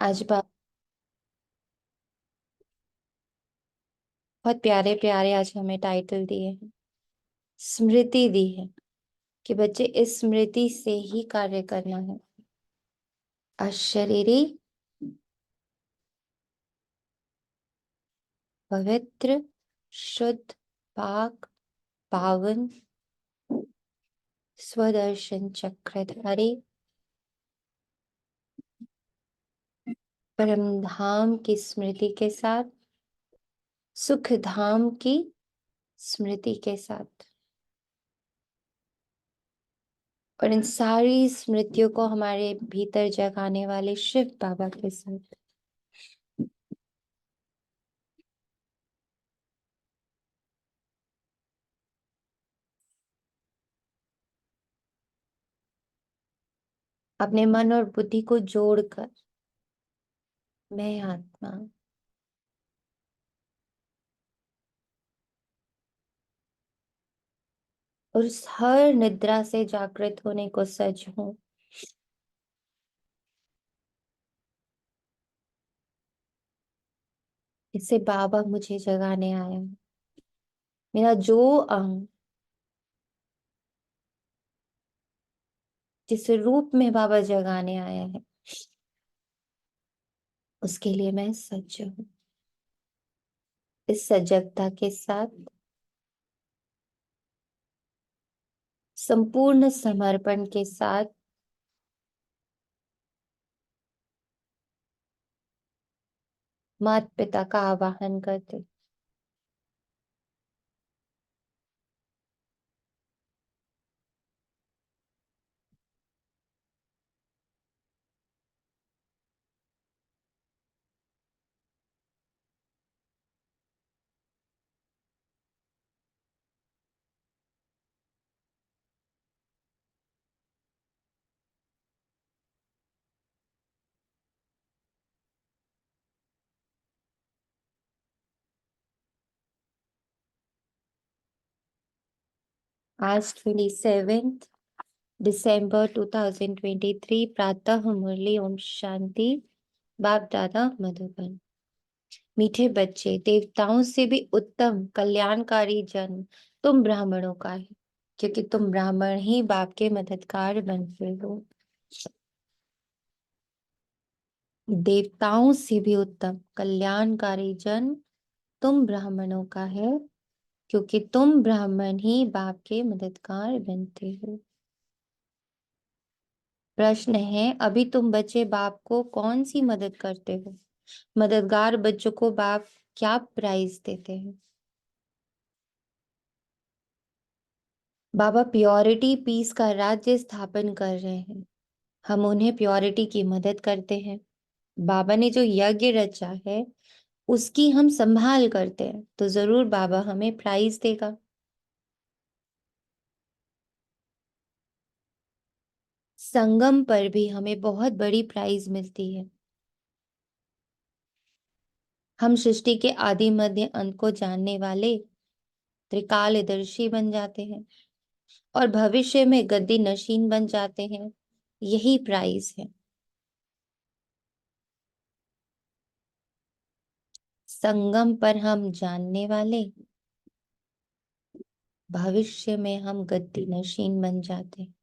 आज बहुत प्यारे प्यारे आज हमें टाइटल दिए हैं, स्मृति दी है कि बच्चे इस स्मृति से ही कार्य करना है। अशरीरी, पवित्र, शुद्ध, पाक, पावन, स्वदर्शन चक्रधारी, परम धाम की स्मृति के साथ, सुख धाम की स्मृति के साथ, और इन सारी स्मृतियों को हमारे भीतर जगाने वाले शिव बाबा के साथ। अपने मन और बुद्धि को जोड़कर मैं आत्मा और उस हर निद्रा से जागृत होने को सच हूं। इससे बाबा मुझे जगाने आया है। मेरा जो अंग जिस रूप में बाबा जगाने आया है, उसके लिए मैं सज्ज हूं। इस सजगता के साथ, संपूर्ण समर्पण के साथ, माता पिता का आवाहन करते। आज 27 दिसंबर 2023, प्रातः मुरली। ओम शांति। बाप दादा मधुबन। मीठे बच्चे, देवताओं से भी उत्तम कल्याणकारी जन्म तुम ब्राह्मणों का है, क्योंकि तुम ब्राह्मण ही बाप के मददगार बनते हो। देवताओं से भी उत्तम कल्याणकारी जन्म तुम ब्राह्मणों का है, क्योंकि तुम ब्राह्मण ही बाप के मददगार बनते हो। प्रश्न है, अभी तुम बच्चे बाप को कौन सी मदद करते हो? मददगार बच्चों को बाप क्या प्राइज देते हैं? बाबा प्योरिटी पीस का राज्य स्थापन कर रहे हैं। हम उन्हें प्योरिटी की मदद करते हैं। बाबा ने जो यज्ञ रचा है उसकी हम संभाल करते हैं, तो जरूर बाबा हमें प्राइज देगा। संगम पर भी हमें बहुत बड़ी प्राइज मिलती है। हम सृष्टि के आदि मध्य अंत को जानने वाले त्रिकालदर्शी बन जाते हैं और भविष्य में गद्दी नशीन बन जाते हैं। यही प्राइज है। संगम पर हम जानने वाले, भविष्य में हम गद्दी नशीन बन जाते हैं।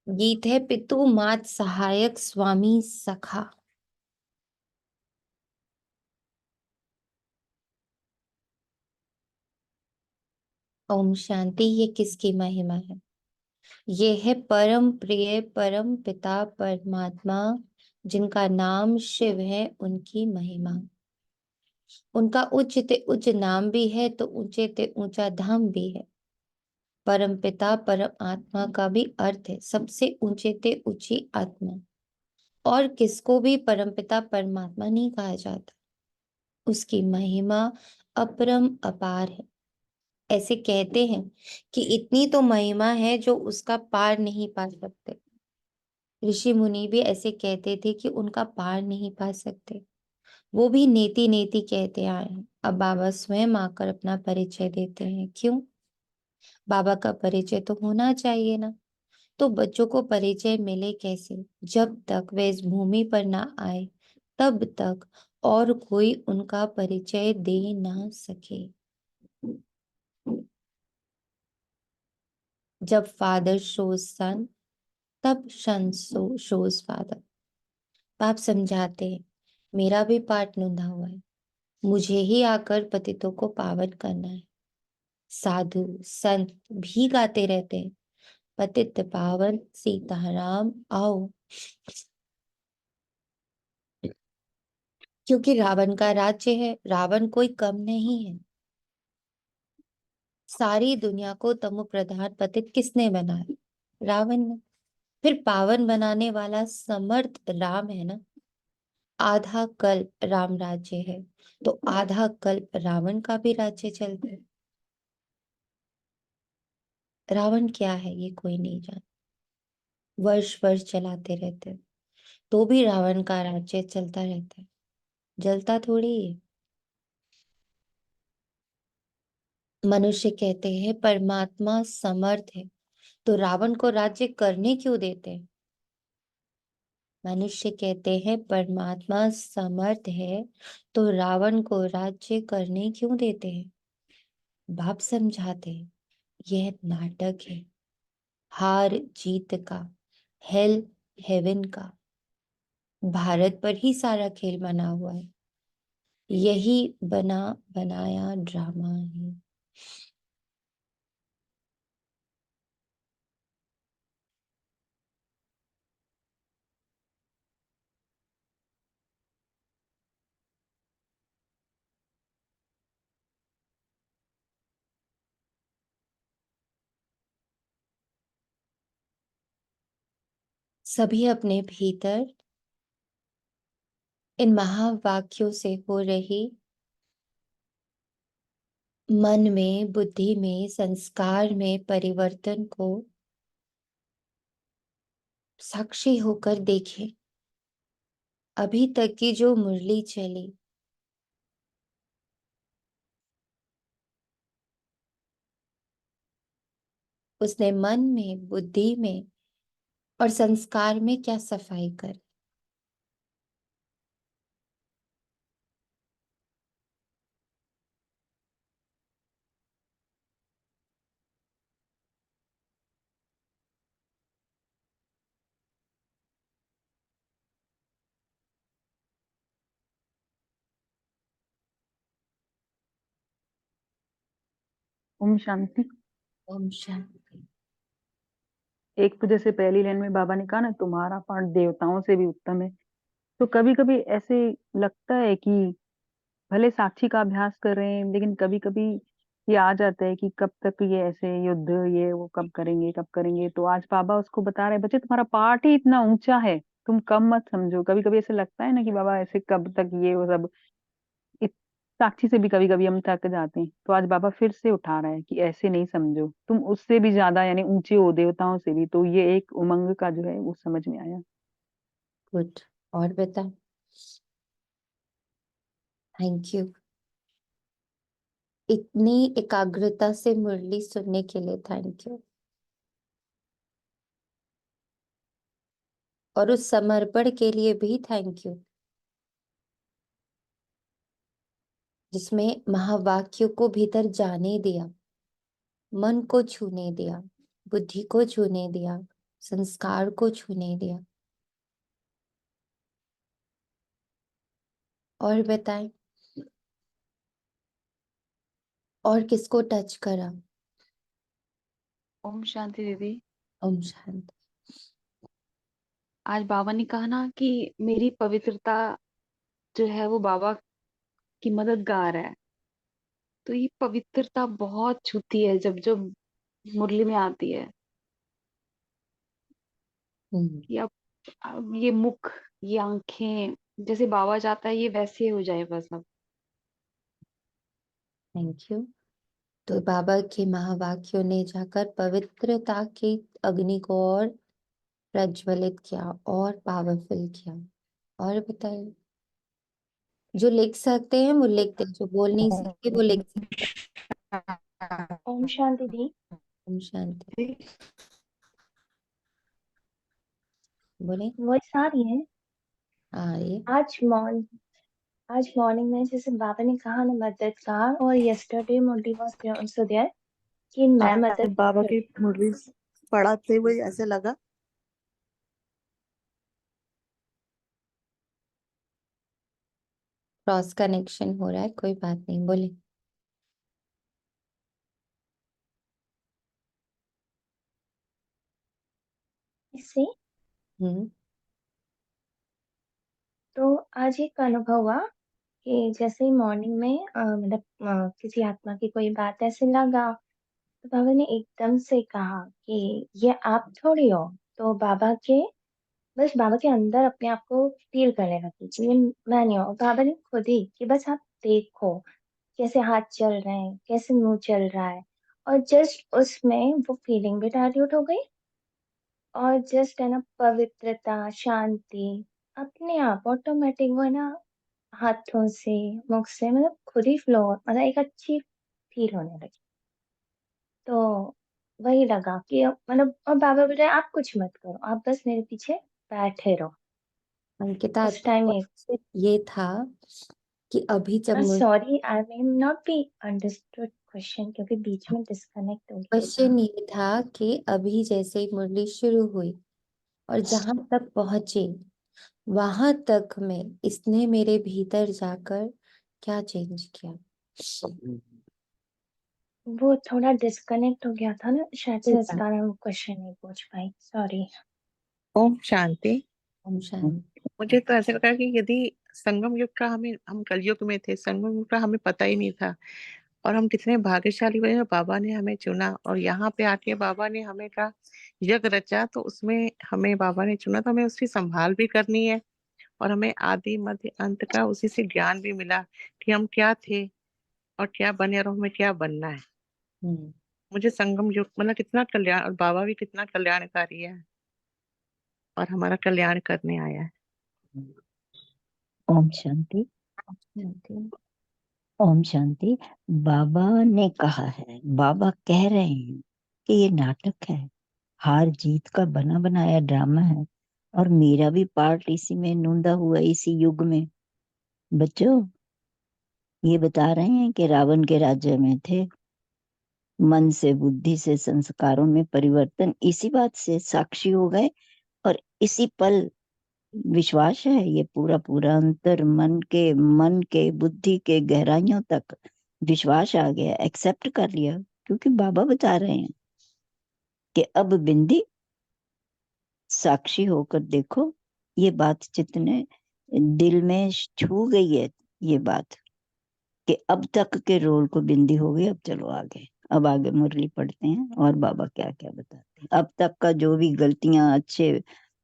गीत है, पितु मात सहायक स्वामी सखा। ओम शांति। ये किसकी महिमा है? ये है परम प्रिय परम पिता परमात्मा, जिनका नाम शिव है, उनकी महिमा। उनका उच्च ते उच्च नाम भी है तो ऊंचे ते ऊंचा धाम भी है। परम पिता परम आत्मा का भी अर्थ है सबसे ऊंचे ते ऊंची आत्मा। और किसको भी परमपिता परमात्मा नहीं कहा जाता। उसकी महिमा अपरम अपार है। ऐसे कहते हैं कि इतनी तो महिमा है जो उसका पार नहीं पा सकते। ऋषि मुनि भी ऐसे कहते थे कि उनका पार नहीं पा सकते। वो भी नेति नेति कहते आए हैं। अब बाबा स्वयं आकर अपना परिचय देते हैं। क्यों? बाबा का परिचय तो होना चाहिए ना। तो बच्चों को परिचय मिले कैसे? जब तक वे इस भूमि पर ना आए तब तक और कोई उनका परिचय दे ना सके। जब फादर शोज सन, तब सन शोज फादर। आप समझाते हैं, मेरा भी पाठ नूंधा हुआ है, मुझे ही आकर पतितों को पावन करना है। साधु संत भी गाते रहते हैं, पतित पावन सीताराम आओ। क्योंकि रावण का राज्य है, रावण कोई कम नहीं है। सारी दुनिया को तमो प्रधान पतित किसने बनाया? रावण ने। फिर पावन बनाने वाला समर्थ राम है ना। आधा कल्प राम राज्य है, तो आधा कल्प रावण का भी राज्य चलता है। रावण क्या है ये कोई नहीं जानता, वर्ष वर्ष चलाते रहते हैं, तो भी रावण का राज्य चलता रहता है, जलता थोड़ी है। मनुष्य कहते हैं परमात्मा समर्थ है, तो रावण को राज्य करने क्यों देते हैं? मनुष्य कहते हैं परमात्मा समर्थ है, तो रावण को राज्य करने क्यों देते हैं? बाप समझाते हैं, यह नाटक है, हार जीत का, हेल हेवन का। भारत पर ही सारा खेल बना हुआ है, यही बना बनाया ड्रामा है। सभी अपने भीतर इन महावाक्यों से हो रही मन में, बुद्धि में, संस्कार में परिवर्तन को साक्षी होकर देखें। अभी तक की जो मुरली चली, उसने मन में, बुद्धि में और संस्कार में क्या सफाई कर? ओम शांति। ओम शांति। एक तो जैसे पहली लाइन में बाबा ने कहा ना, तुम्हारा पाठ देवताओं से भी उत्तम है। तो कभी कभी ऐसे लगता है कि भले साक्षी का अभ्यास कर रहे हैं, लेकिन कभी कभी ये आ जाता है कि कब तक ये ऐसे युद्ध, ये वो कब करेंगे कब करेंगे। तो आज बाबा उसको बता रहे हैं, बच्चे तुम्हारा पाठ ही इतना ऊंचा है, तुम कम मत समझो। कभी कभी ऐसे लगता है ना कि बाबा ऐसे कब तक ये वो सब। इत- साक्षी से भी कभी कभी हम थक जाते हैं, तो आज बाबा फिर से उठा रहा है कि ऐसे नहीं समझो, तुम उससे भी ज्यादा यानी ऊंचे हो, देवताओं से भी। तो ये एक उमंग का जो है वो समझ में आया। गुड। और बता। थैंक यू, इतनी एकाग्रता से मुरली सुनने के लिए थैंक यू। और उस समर्पण के लिए भी थैंक यू, जिसमें महावाक्यों को भीतर जाने दिया, मन को छूने दिया, बुद्धि को छूने दिया, संस्कार को छूने दिया। और बताएं, और किसको टच करा? ओम शांति दीदी। ओम शांति। आज बाबा ने कहा ना कि मेरी पवित्रता जो है वो बाबा की मददगार है। तो ये पवित्रता बहुत छूती है जब जब मुरली में आती है कि अब ये मुख, ये आंखें, जैसे बाबा चाहता है ये वैसे हो जाए बस अब। Thank you. तो बाबा के महावाक्यों ने जाकर पवित्रता की अग्नि को और प्रज्वलित किया और पावरफुल किया। और बताइए, जो लिख सकते हैं वो लिखते हैं, जो बोल नहीं सकते वो लिख सकते हैं। ओम शांति दी। ओम शांति। बोले। वॉइस आ रही है? आ रही है। आज मॉर्निंग में जैसे बाबा ने कहा ना मदद का, और yesterday Murali was also there कि मैं मदद बाबा कर। की मुरली पढ़ाते हुए ऐसे लगा। क्रॉस कनेक्शन हो रहा है, कोई बात नहीं, बोले। इससे हम्म। तो आज एक अनुभव हुआ कि जैसे ही मॉर्निंग में मतलब किसी आत्मा की कोई बात ऐसे लगा, तो बाबा ने एकदम से कहा कि ये आप थोड़ी हो। तो बस बाबा के अंदर अपने आप को फील करने लगी कि ये मैं नहीं हूँ। और बाबा ने खुद ही कि बस आप देखो कैसे हाथ चल रहे हैं, कैसे मुंह चल रहा है। और जस्ट उसमें वो फीलिंग भी डाइल्यूट हो गई, और जस्ट है ना पवित्रता, शांति अपने आप ऑटोमेटिक वो है ना हाथों से, मुख से, मतलब खुद ही फ्लो, मतलब एक अच्छी फील होने लगी। तो वही लगा कि मतलब, और बाबा बोले आप कुछ मत करो, आप बस मेरे पीछे बैठे रहो। अंकिता, उस टाइम एक ये था कि अभी जब मुझे sorry, I may not be understood question, क्योंकि बीच में डिस्कनेक्ट हो गया था। क्वेश्चन ये था कि अभी जैसे ही मुरली शुरू हुई और जहां तक पहुंची, वहां तक में इसने मेरे भीतर जाकर क्या चेंज किया। वो थोड़ा डिस्कनेक्ट हो गया था ना शायद से, कोई इस बात। कारण वो क्वेश्चन नहीं पूछ पाई, सॉरी। ओम शांति। ओम शांति। मुझे तो ऐसा लगा कि यदि संगम युग का हम कलयुग में थे, संगम युग का हमें पता ही नहीं था, और हम कितने भाग्यशाली बने, बाबा ने हमें चुना और यहाँ पे आके बाबा ने हमें का यज्ञ रचा, तो उसमें हमें बाबा ने चुना, तो हमें उसकी संभाल भी करनी है, और हमें आदि मध्य अंत का उसी से ज्ञान भी मिला कि हम क्या थे और क्या बने और हमें क्या बनना है। हम्म। मुझे संगम युग मतलब कितना कल्याण, और बाबा भी कितना कल्याणकारी है और हमारा कल्याण करने आया है। ओम शांति। शांति। ओम शांति। बाबा ने कहा है, बाबा कह रहे हैं कि ये नाटक है, हार जीत का बना बनाया ड्रामा है, और मेरा भी पार्ट इसी में नूंदा हुआ इसी युग में। बच्चों, ये बता रहे हैं कि रावण के राज्य में थे, मन से, बुद्धि से, संस्कारों में परिवर्तन इसी बात से साक्षी हो गए, और इसी पल विश्वास है, ये पूरा पूरा अंतर मन के बुद्धि के गहराइयों तक विश्वास आ गया, एक्सेप्ट कर लिया, क्योंकि बाबा बता रहे हैं कि अब बिंदी साक्षी होकर देखो। ये बात जितने दिल में छू गई है, ये बात कि अब तक के रोल को बिंदी हो गई, अब चलो आगे। अब आगे मुरली पढ़ते हैं और बाबा क्या क्या बताते हैं। अब तक का जो भी गलतियां,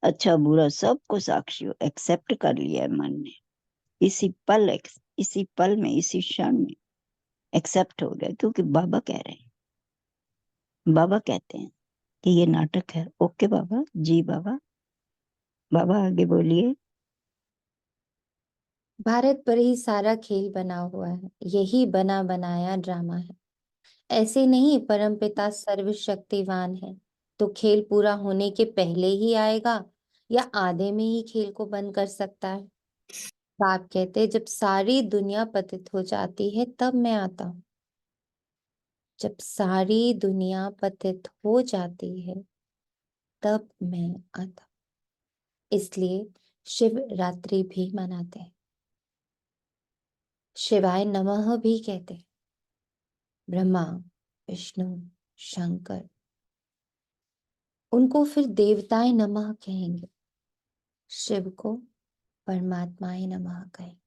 अच्छा बुरा, सबको साक्षी हो एक्सेप्ट कर लिया है मन ने, इसी पल में, इसी क्षण में एक्सेप्ट हो गया, क्योंकि बाबा कह रहे हैं, बाबा कहते हैं कि ये नाटक है। ओके बाबा जी। बाबा बाबा आगे बोलिए। भारत पर ही सारा खेल बना हुआ है, यही बना बनाया ड्रामा है। ऐसे नहीं, परमपिता सर्वशक्तिवान है तो खेल पूरा होने के पहले ही आएगा या आधे में ही खेल को बंद कर सकता है। बाप कहते, जब सारी दुनिया पतित हो जाती है तब मैं आता हूँ। जब सारी दुनिया पतित हो जाती है तब मैं आता हूँ। इसलिए शिव रात्रि भी मनाते हैं, शिवाय नमः भी कहते हैं। ब्रह्मा, विष्णु, शंकर, उनको फिर देवताएं नमः कहेंगे, शिव को परमात्माए नमः कहेंगे।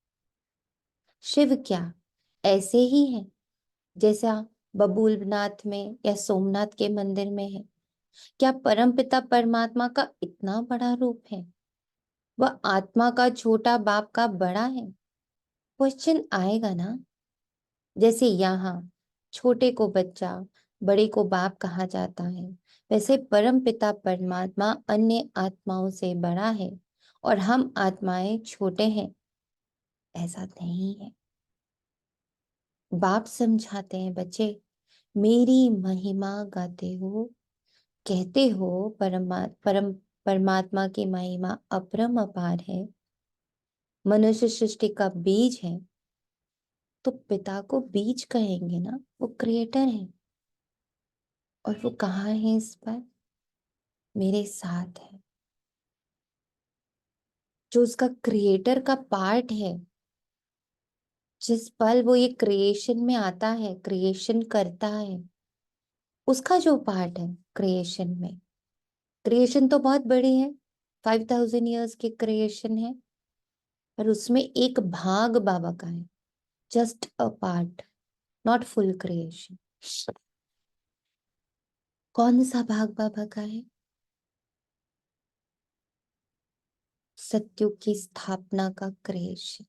शिव क्या ऐसे ही है जैसा बबूलनाथ में या सोमनाथ के मंदिर में है? क्या परमपिता परमात्मा का इतना बड़ा रूप है? वह आत्मा का छोटा, बाप का बड़ा है? क्वेश्चन आएगा ना। जैसे यहाँ छोटे को बच्चा, बड़े को बाप कहा जाता है, वैसे परम पिता परमात्मा अन्य आत्माओं से बड़ा है और हम आत्माएं छोटे हैं, ऐसा नहीं है। बाप समझाते हैं, बच्चे मेरी महिमा गाते हो, कहते हो परमात्मा की महिमा अपरम अपार है, मनुष्य सृष्टि का बीज है, तो पिता को बीज कहेंगे ना, वो क्रिएटर है। और वो कहाँ है इस पर? मेरे साथ है। जो उसका क्रिएटर का पार्ट है, जिस पल वो ये क्रिएशन में आता है, क्रिएशन करता है, उसका जो पार्ट है क्रिएशन में, क्रिएशन तो बहुत बड़ी है, 5000 ईयर्स की क्रिएशन है, पर उसमें एक भाग बाबा का है, just a part, not full creation. कौन सा भाग बाबा का है? सत्युग की स्थापना का क्रिएशन।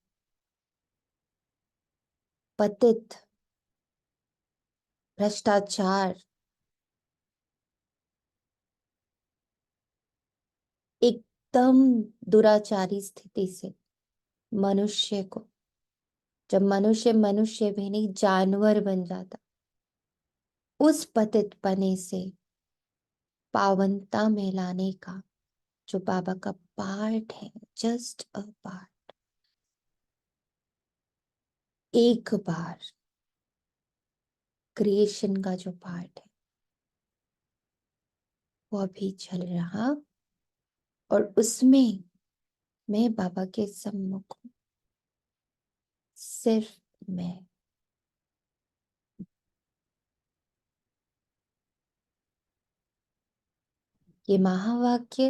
पतित, भ्रष्टाचार, एकदम दुराचारी स्थिति से मनुष्य को, जब मनुष्य मनुष्य भी नहीं जानवर बन जाता, उस पतित पने से पावनता में लाने का जो बाबा का पार्ट है, जस्ट अ पार्ट, एक बार क्रिएशन का जो पार्ट है वो अभी चल रहा, और उसमें मैं बाबा के सम्मुख हूं, सिर्फ मैं। ये महावाक्य,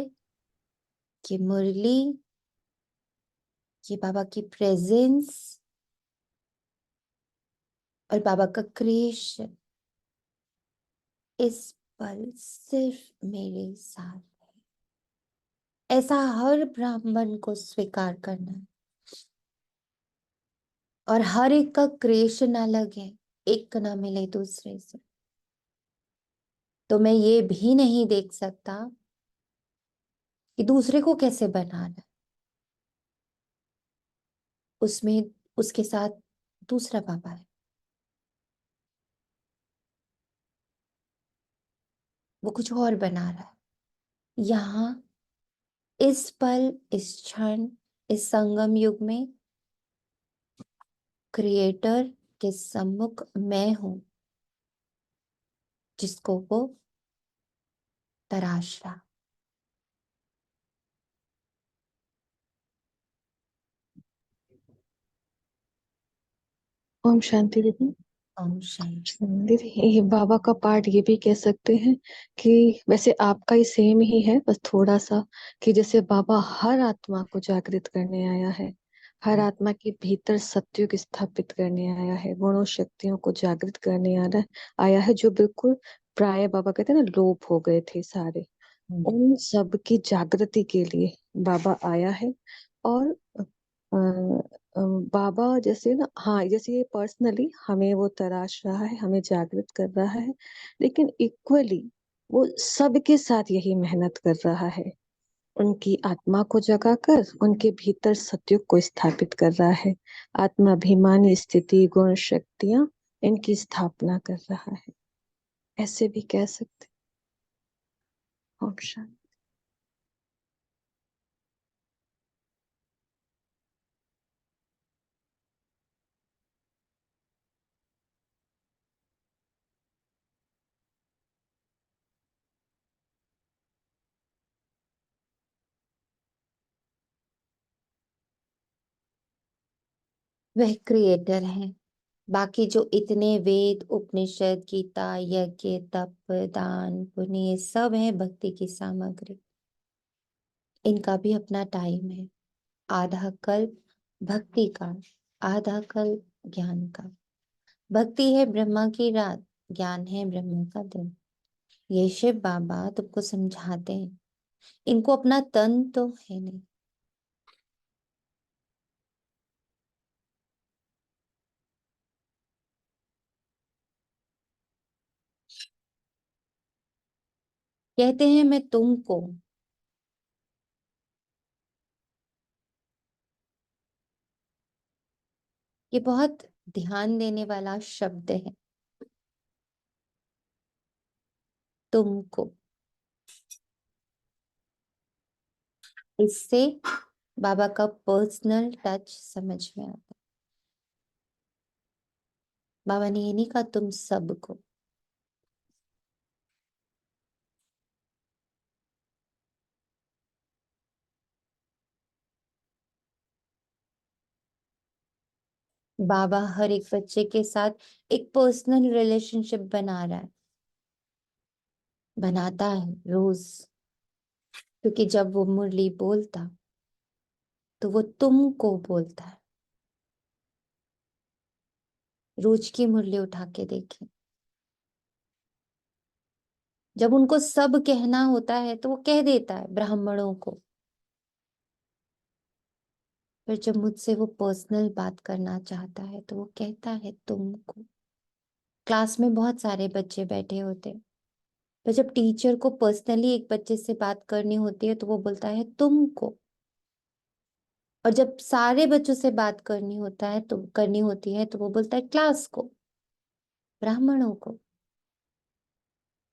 ये मुरली, ये बाबा की प्रेजेंस और बाबा का क्रिएशन इस पल सिर्फ मेरे साथ है, ऐसा हर ब्राह्मण को स्वीकार करना है। और हर एक का क्रिएशन अलग है, एक ना मिले दूसरे से। तो मैं ये भी नहीं देख सकता कि दूसरे को कैसे बनाना है, उसमें उसके साथ दूसरा बाबा है, वो कुछ और बना रहा है। यहाँ इस पल, इस क्षण, इस संगम युग में क्रिएटर के सम्मुख मैं हूं, जिसको वो तराश रहा। ओम शांति दीदी। ओम शांति। दीदी ये बाबा का पार्ट ये भी कह सकते हैं कि वैसे आपका ही सेम ही है, बस थोड़ा सा कि जैसे बाबा हर आत्मा को जागृत करने आया है, हर आत्मा के भीतर सत्युग स्थापित करने आया है, गुणों शक्तियों को जागृत करने आया है, जो बिल्कुल प्राय बाबा कहते हैं ना लोप हो गए थे सारे, उन सब की जागृति के लिए बाबा आया है। और बाबा जैसे ना, हाँ जैसे ये पर्सनली हमें वो तराश रहा है, हमें जागृत कर रहा है, लेकिन इक्वली वो सबके साथ यही मेहनत कर रहा है, उनकी आत्मा को जगाकर उनके भीतर सत्युग को स्थापित कर रहा है, आत्माभिमानी स्थिति गुण शक्तियां इनकी स्थापना कर रहा है, ऐसे भी कह सकते हैं। ओम शांति। वह क्रिएटर है। बाकी जो इतने वेद, उपनिषद, गीता, यज्ञ, तप, दान, पुण्य, ये सब है भक्ति की सामग्री। इनका भी अपना टाइम है। आधा कल्प भक्ति का, आधा कल्प ज्ञान का। भक्ति है ब्रह्मा की रात, ज्ञान है ब्रह्मा का दिन। ये शिव बाबा तुमको समझाते हैं। इनको अपना तन तो है नहीं। कहते हैं मैं तुमको, ये बहुत ध्यान देने वाला शब्द है। तुमको। इससे बाबा का पर्सनल टच समझ में आता है। बाबा ने ये नहीं कहा तुम सबको। बाबा हर एक बच्चे के साथ एक पर्सनल रिलेशनशिप बना रहा है, बनाता है रोज। क्योंकि जब वो मुरली बोलता तो वो तुमको बोलता है। रोज की मुरली उठा के देखें, जब उनको सब कहना होता है तो वो कह देता है ब्राह्मणों को। फिर जब मुझसे वो पर्सनल बात करना चाहता है तो वो कहता है तुमको। क्लास में बहुत सारे बच्चे बैठे होते हैं, पर जब टीचर को पर्सनली एक बच्चे से बात करनी होती है तो वो बोलता है तुमको। और जब सारे बच्चों से बात करनी होती है तो वो बोलता है क्लास को, ब्राह्मणों को,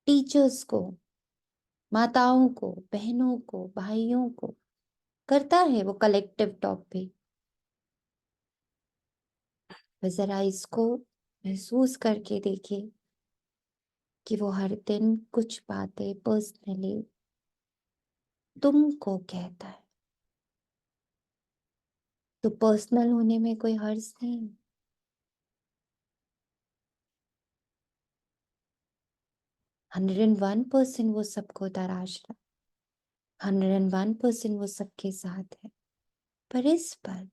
टीचर्स को, माताओं को, बहनों को, भाइयों को। करता है वो कलेक्टिव टॉक भी। जरा इसको महसूस करके देखिए कि वो हर दिन कुछ बातें पर्सनली तुमको कहता है। तो पर्सनल होने में कोई हर्ज नहीं। 101% वो सबको तराश रहा, 101% वो सबके साथ है। पर इस पर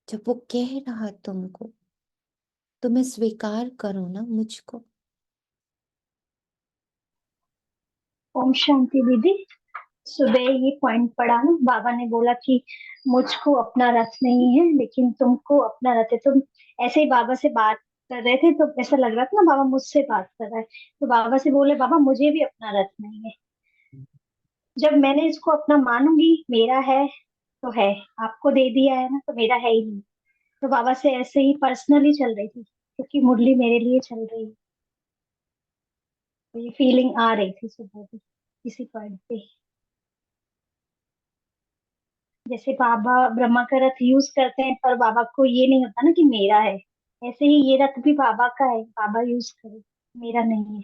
जब वो कह रहा तुमको, तुम्हें स्वीकार करो ना मुझको। ओम शांति दीदी। सुबह ये पॉइंट पढ़ा ना, बाबा ने बोला कि मुझको अपना रथ नहीं है लेकिन तुमको अपना रथ है। तुम ऐसे ही बाबा से बात कर रहे थे तो ऐसा लग रहा था ना बाबा मुझसे बात कर रहा है। तो बाबा से बोले बाबा मुझे भी अपना रथ नहीं है। जब मैंने इसको अपना मानूंगी, मेरा है तो है, आपको दे दिया है ना तो मेरा है ही नहीं। तो बाबा से ऐसे ही पर्सनली चल रही थी क्योंकि मुरली मेरे लिए चल रही है। तो ये फीलिंग आ रही थी सुबह भी इसी पॉइंट पे। जैसे बाबा ब्रह्मा का रथ यूज करते हैं पर बाबा को ये नहीं होता ना कि मेरा है। ऐसे ही ये रथ भी बाबा का है, बाबा यूज करे, मेरा नहीं है।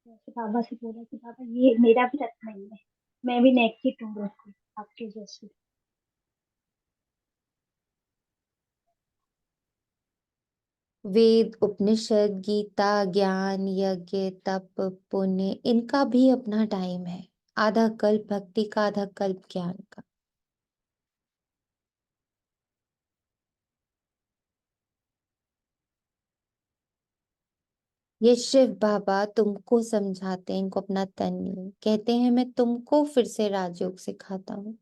जैसे बाबा से बोला कि बाबा ये मेरा भी रथ नहीं है, मैं भी नेक की टूर हूँ आपके जैसे। वेद, उपनिषद, गीता, ज्ञान, यज्ञ, तप, पुण्य, इनका भी अपना टाइम है। आधा कल्प भक्ति का, आधा कल्प ज्ञान का। ये शिव बाबा तुमको समझाते हैं, इनको अपना तन नहीं कहते हैं। मैं तुमको फिर से राजयोग सिखाता हूँ,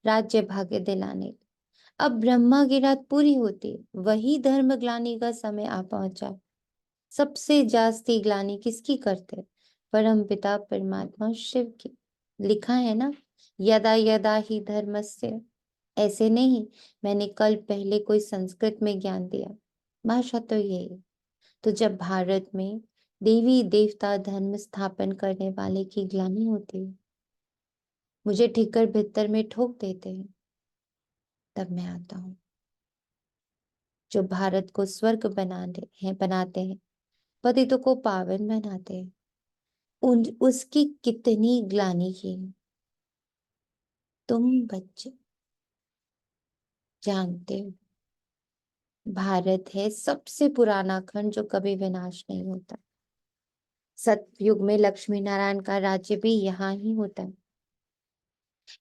राज्य भाग्य दिलाने। अब ब्रह्मा की रात पूरी होती, वही धर्म ग्लानि का समय आ पहुंचा। सबसे जास्ती ग्लानि किसकी करते? परम पिता परमात्मा शिव की। लिखा है ना, यदा यदा ही धर्मस्य। ऐसे नहीं मैंने कल पहले कोई संस्कृत में ज्ञान दिया, भाषा तो यही। तो जब भारत में देवी देवता धर्म स्थापन करने वाले की ग्लानि होती है, मुझे ठिकर भित्तर में ठोक देते हैं, तब मैं आता हूँ। जो भारत को स्वर्ग बनाते हैं, पतितों को पावन बनाते हैं, उसकी कितनी ग्लानि की है तुम बच्चे जानते हो। भारत है सबसे पुराना खंड जो कभी विनाश नहीं होता। सतयुग में लक्ष्मी नारायण का राज्य भी यहाँ ही होता है।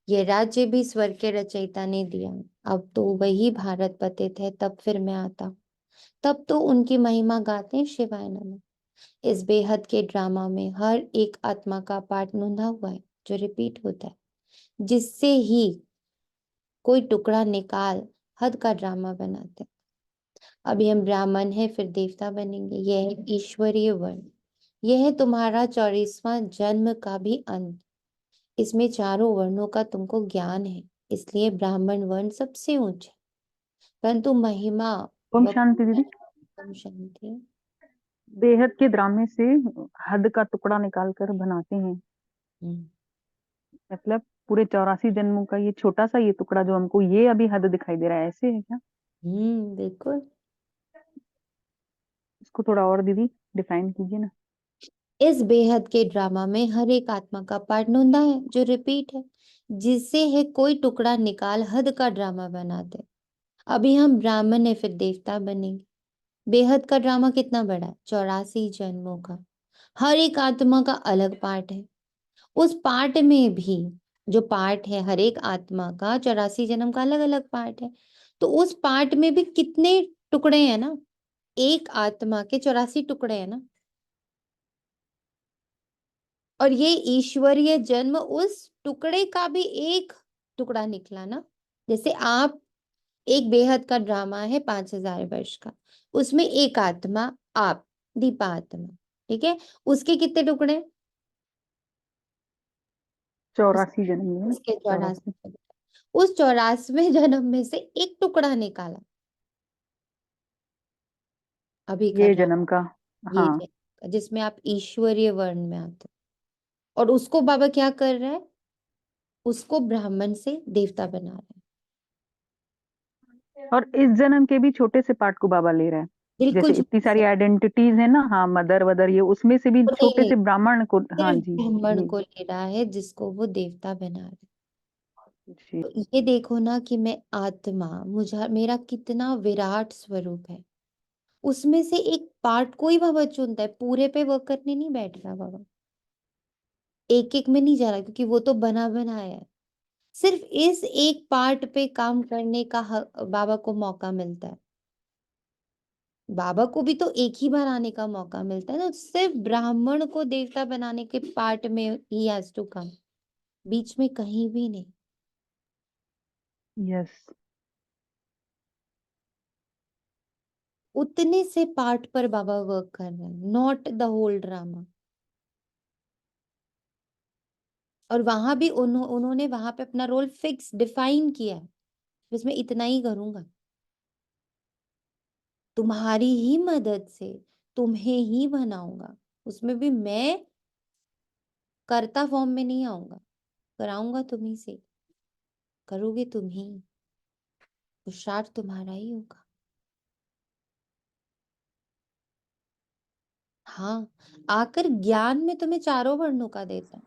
ये राज्य भी स्वर्ग के रचयिता ने दिया। अब तो वही भारत पतित है, तब फिर मैं आता हूँ। तब तो उनकी महिमा गाते हैं शिवाय नमः। इस बेहद के ड्रामा में हर एक आत्मा का पार्ट नोंदा हुआ है जो रिपीट होता है, जिससे ही कोई टुकड़ा निकाल हद का ड्रामा बनाते हैं। अभी हम ब्राह्मण है, फिर देवता बनेंगे। यह है ईश्वरीय वर्ण। यह है तुम्हारा 44वां जन्म का भी अंत। इसमें चारों वर्णों का तुमको ज्ञान है, इसलिए ब्राह्मण वर्ण सबसे ऊंचा। परंतु महिमा ओम व शांति दीदी। ओम शांति। बेहद के ड्रामे से हद का टुकड़ा निकाल कर बनाते हैं। हम्म मतलब पूरे 84 जन्मों का ये छोटा सा ये टुकड़ा जो हमको ये अभी हद दिखाई दे रहा है, ऐसे है क्या? बिल्कुल। इसको थोड़ा और दीदी डिफाइन कीजिए ना। इस बेहद के ड्रामा में हर एक आत्मा का पार्ट नोंदा है जो रिपीट है, जिससे है कोई टुकड़ा निकाल हद का ड्रामा बनाते। अभी हम ब्राह्मण है, फिर देवता बनेंगे। बेहद का ड्रामा कितना बड़ा है, 84 जन्मों का। हर एक आत्मा का अलग पार्ट है। उस पार्ट में भी जो पार्ट है, हर एक आत्मा का 84 जन्म का अलग अलग पार्ट है। तो उस पार्ट में भी कितने टुकड़े हैं ना, एक आत्मा के 84 टुकड़े हैं ना। और ये ईश्वरीय जन्म उस टुकड़े का भी एक टुकड़ा निकला ना। जैसे आप, एक बेहद का ड्रामा है 5000 वर्ष का, उसमें एक आत्मा, आप दीपा आत्मा, ठीक है, उसके कितने टुकड़े? 84 जन्म में ना, उसके 84। 84। उस 84वें जन्म में से एक टुकड़ा निकाला अभी का ये ड्रामा, जन्म का। ये हाँ। जिसमें आप ईश्वरीय वर्ण में आते हो। और उसको बाबा क्या कर रहा है, उसको ब्राह्मण से देवता बना रहा है। और इस जन्म के भी छोटे से पार्ट को बाबा ले रहा है। बिल्कुल जैसे इतनी सारी आइडेंटिटीज है ना, हाँ, मदर वदर, ये उसमें से भी छोटे नहीं, से ब्राह्मण को। हाँ सिर्फ जी। ब्राह्मण ये को ले रहा है जिसको वो देवता बना रहा है। जी। तो ये देखो ना कि मैं आत्मा, मुझे मेरा कितना विराट स्वरूप है। उसमें से एक पार्ट कोई बाबा चुनता है, पूरे पे वर्क करने नहीं बैठ रहा बाबा, एक एक में नहीं जा रहा, क्योंकि वो तो बना बनाया है। सिर्फ इस एक पार्ट पे काम करने का बाबा को मौका मिलता है। बाबा को भी तो एक ही बार आने का मौका मिलता है ना, सिर्फ ब्राह्मण को देवता बनाने के पार्ट में ही हैज टू कम, बीच में कहीं भी नहीं। यस। उतने से पार्ट पर बाबा वर्क कर रहे हैं, नॉट द होल ड्रामा। और वहां भी उन्होंने वहां पे अपना रोल फिक्स डिफाइन किया है, इसमें इतना ही करूंगा, तुम्हारी ही मदद से तुम्हें ही बनाऊंगा। उसमें भी मैं कर्ता फॉर्म में नहीं आऊंगा, कराऊंगा तुम्ही से, करोगे तुम ही, पुरुषार्थ तुम्हारा ही होगा। हाँ, आकर ज्ञान में तुम्हें चारों वर्णों का देता है।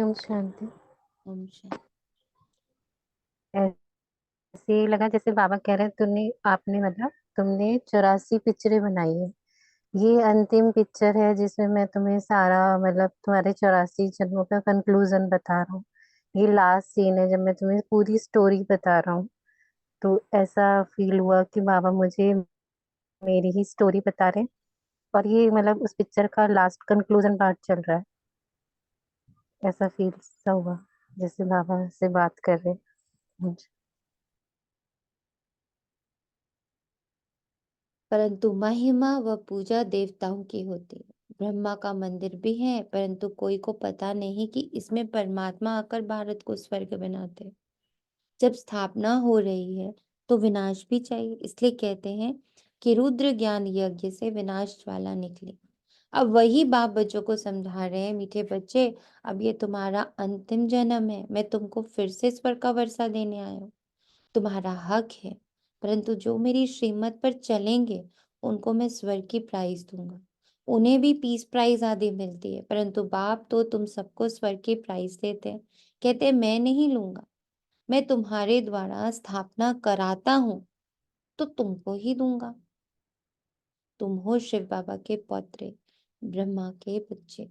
ओम शांति। ओम शांति। ऐसे ही लगा जैसे बाबा कह रहे हैं, तुमने आपने मतलब तुमने 84 पिक्चरें बनाई है। ये अंतिम पिक्चर है जिसमें मैं तुम्हें सारा मतलब तुम्हारे 84 जन्मों का कंक्लूजन बता रहा हूँ। ये लास्ट सीन है जब मैं तुम्हें पूरी स्टोरी बता रहा हूँ। तो ऐसा फील हुआ कि बाबा मुझे मेरी ही स्टोरी बता रहे हैं। और ये मतलब उस पिक्चर का लास्ट कंक्लूजन पार्ट चल रहा है। ऐसा फील सा हुआ जैसे बाबा से बात कर रहे हैं। परंतु महिमा व पूजा देवताओं की होती है। ब्रह्मा का मंदिर भी है, परंतु कोई को पता नहीं कि इसमें परमात्मा आकर भारत को स्वर्ग बनाते हैं। जब स्थापना हो रही है तो विनाश भी चाहिए, इसलिए कहते हैं कि रुद्र ज्ञान यज्ञ से विनाश ज्वाला निकले। अब वही बाप बच्चों को समझा रहे हैं, मीठे बच्चे, अब ये तुम्हारा अंतिम जन्म है, मैं तुमको फिर से स्वर्ग का वर्षा देने आया हूँ, तुम्हारा हक है। परंतु जो मेरी श्रीमत पर चलेंगे उनको मैं स्वर्ग की प्राइज दूंगा। उन्हें भी पीस प्राइज आदि मिलती है, परंतु बाप तो तुम सबको स्वर्ग की प्राइज देते हैं। कहते हैं मैं नहीं लूंगा, मैं तुम्हारे द्वारा स्थापना कराता हूं तो तुमको ही दूंगा। तुम हो शिव बाबा के पौत्रे, ब्रह्मा के बच्चे।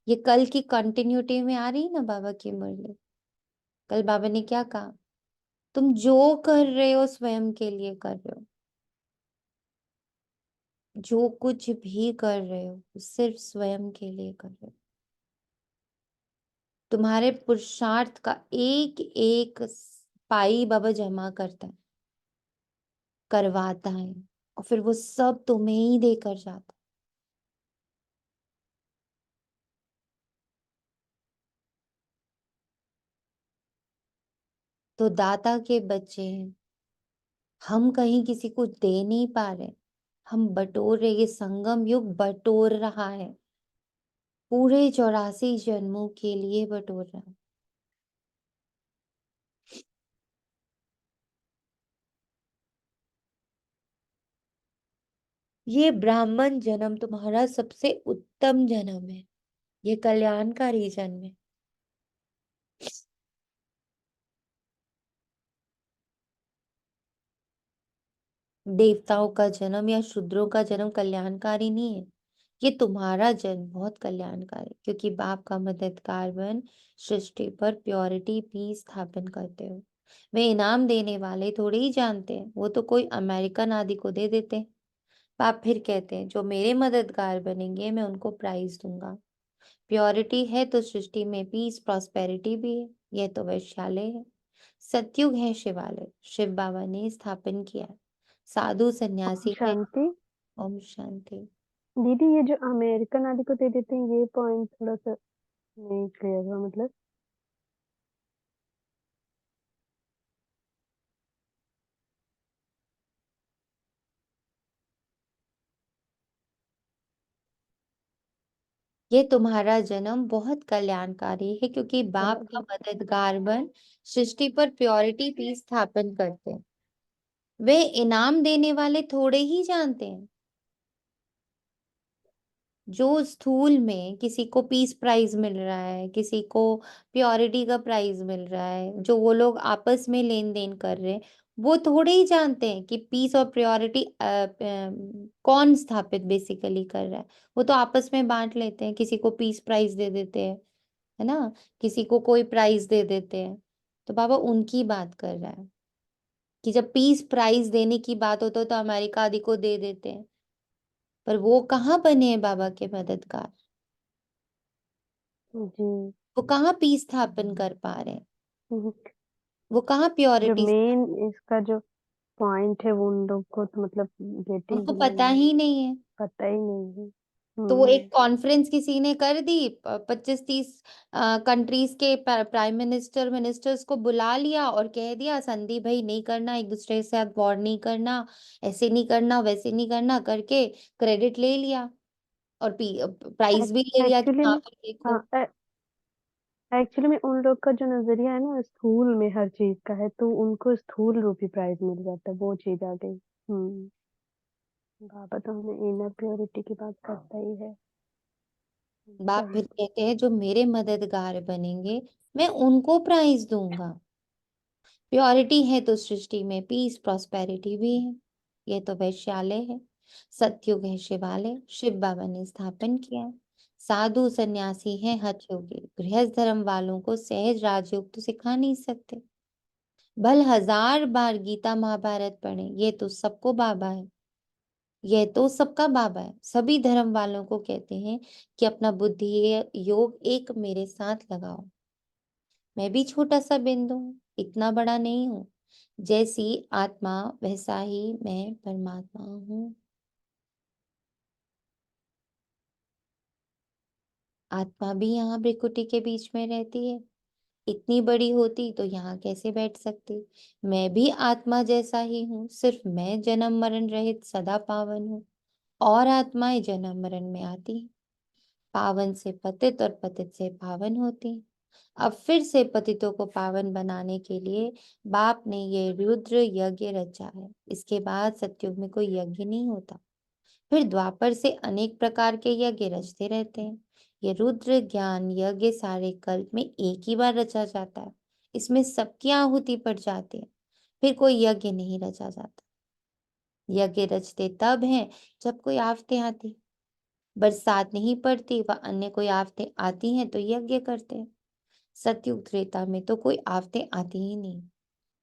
ये कल की कंटिन्यूटी में आ रही ना बाबा की मुरली। कल बाबा ने क्या कहा, तुम जो कर रहे हो स्वयं के लिए कर रहे हो, जो कुछ भी कर रहे हो सिर्फ स्वयं के लिए कर रहे हो। तुम्हारे पुरुषार्थ का एक एक पाई बाबा जमा करता है, करवाता है, और फिर वो सब तुम्हें ही देकर जाता है। तो दाता के बच्चे हैं हम, कहीं किसी को दे नहीं पा रहे, हम बटोर रहे, ये संगम युग बटोर रहा है, पूरे 84 जन्मों के लिए बटोर रहा है। ये ब्राह्मण जन्म तुम्हारा सबसे उत्तम जन्म है, ये कल्याणकारी जन्म है। देवताओं का जन्म या शूद्रों का जन्म कल्याणकारी नहीं है, ये तुम्हारा जन्म बहुत कल्याणकारी, क्योंकि बाप का मददगार बन सृष्टि पर प्योरिटी पीस स्थापन करते हो। वे इनाम देने वाले थोड़े ही जानते हैं, वो तो कोई अमेरिकन आदि को दे देते हैं। बाप फिर कहते हैं जो मेरे मददगार बनेंगे मैं उनको प्राइज दूंगा। प्योरिटी है तो सृष्टि में पीस प्रॉस्पेरिटी भी है, यह तो वैश्यालय है। सतयुग है शिवालय, शिव बाबा ने स्थापन किया है। साधु सन्यासी है। शांति ओम शांति। दीदी, ये जो अमेरिकन आदि को दे देते हैं, ये पॉइंट थोड़ा सा नहीं क्लियर हुआ। मतलब ये तुम्हारा जन्म बहुत कल्याणकारी है, क्योंकि बाप का मददगार बन सृष्टि पर प्योरिटी पीस स्थापन करते हैं। वे इनाम देने वाले थोड़े ही जानते हैं। जो स्थूल में किसी को पीस प्राइज मिल रहा है, किसी को प्योरिटी का प्राइज मिल रहा है, जो वो लोग आपस में लेन देन कर रहे हैं, वो थोड़े ही जानते हैं कि पीस और प्योरिटी कौन स्थापित बेसिकली कर रहा है। वो तो आपस में बांट लेते हैं, किसी को पीस प्राइज दे देते हैं, है ना, किसी को कोई प्राइज दे देते हैं। तो बाबा उनकी बात कर रहा है कि जब पीस प्राइज देने की बात होती है तो अमेरिका आदि को दे देते हैं, पर वो कहाँ बने हैं बाबा के मददगार? जी, वो कहाँ पीस स्थापन कर पा रहे हैं? हम्म, वो कहाँ जो प्योरिटी? मेन इसका जो पॉइंट है वो उन लोग को तो मतलब गेटिंग उनको ही पता नहीं है, ही नहीं है। पता ही नहीं है। तो वो एक कॉन्फ्रेंस किसी ने कर दी, 25-30 कंट्रीज के प्राइम मिनिस्टर मिनिस्टर्स को बुला लिया और कह दिया संदीप भाई नहीं करना, एक दूसरे के साथ वॉर नहीं करना, ऐसे नहीं करना, वैसे नहीं करना करके क्रेडिट ले लिया और प्राइज भी ले लिया कि एक्चुअली हाँ में, भाई देखो। हाँ, एक्चुअली में उन लोग का जो नजरिया है ना स्थूल में हर चीज का है, तो उनको स्थूल रूपी प्राइज मिल जाता है, वो चीज आ गई। बाबा तो हमें इनर प्योरिटी की बात करता ही है। बाप सही। फिर कहते हैं जो मेरे मददगार बनेंगे मैं उनको प्राइज दूंगा। प्योरिटी है तो सृष्टि में पीस प्रॉस्पेरिटी भी है, यह तो वैश्यालय है। सतयुग है शिवालय, शिव बाबा ने स्थापन किया है। साधु सन्यासी है हठ योगी, गृहस्थ धर्म वालों को सहज राजयोग तो सिखा नहीं सकते। भल 1000 बार गीता महाभारत पढ़े, ये तो सबको बाबा है, यह तो सबका बाबा है। सभी धर्म वालों को कहते हैं कि अपना बुद्धि योग एक मेरे साथ लगाओ। मैं भी छोटा सा बिंदु हूँ, इतना बड़ा नहीं हूँ। जैसी आत्मा वैसा ही मैं परमात्मा हूँ। आत्मा भी यहाँ भृकुटी के बीच में रहती है, इतनी बड़ी होती तो यहाँ कैसे बैठ सकती? मैं भी आत्मा जैसा ही हूँ, सिर्फ मैं जन्म मरण रहित सदा पावन हूँ, और आत्माएं जन्म मरण में आती हैं, पावन से पतित और पतित से पावन होती हैं। अब फिर से पतितों को पावन बनाने के लिए बाप ने ये रुद्र यज्ञ रचा है। इसके बाद सतयुग में कोई यज्ञ नहीं होता, फिर द्वापर से अनेक प्रकार के यज्ञ रचते रहते हैं। ये रुद्र ज्ञान यज्ञ सारे कल्प में एक ही बार रचा जाता है, इसमें सबकी आहुति पड़ जाती है, फिर कोई यज्ञ नहीं रचा जाता। यज्ञ रचते तब हैं जब कोई आफतें आती, बरसात नहीं पड़ती व अन्य कोई आफतें आती हैं तो यज्ञ करते हैं। सतयुग त्रेता में तो कोई आफतें आती ही नहीं,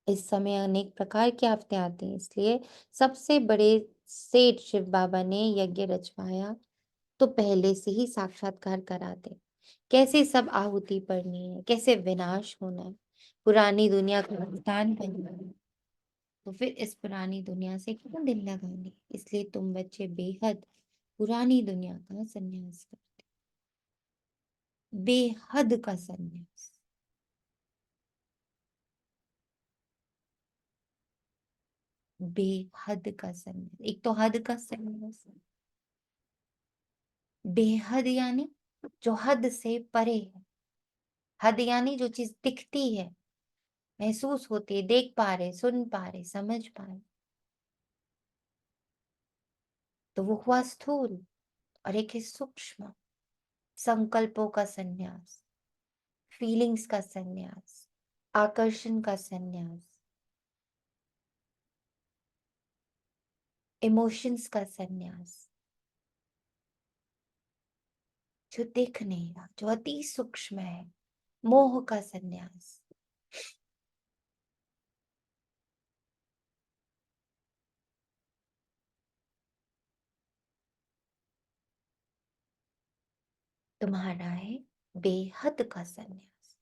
इस समय अनेक प्रकार की आफतें आती हैं, इसलिए सबसे बड़े सेठ शिव बाबा ने यज्ञ रचवाया, तो पहले से ही साक्षात्कार कराते कैसे सब आहुति पड़नी है, कैसे विनाश होना है, पुरानी दुनिया का अवसान करना है। तो फिर इस पुरानी दुनिया से क्यों दिल लगाने, इसलिए तुम बच्चे बेहद पुरानी दुनिया का संन्यास करते, बेहद का संन्यास। बेहद का संन्यास। एक तो हद का संन्यास, बेहद यानी जो हद से परे है। हद यानी जो चीज दिखती है, महसूस होती है, देख पा रहे, सुन पा रहे, समझ पा रहे, तो वो हुआ स्थूल। और एक है सूक्ष्म, संकल्पों का संन्यास, फीलिंग्स का संन्यास, आकर्षण का संन्यास, इमोशंस का संन्यास, जो दिख नहीं रहा, जो अति सूक्ष्म है, मोह का संन्यास। तुम्हारा है बेहद का संन्यास।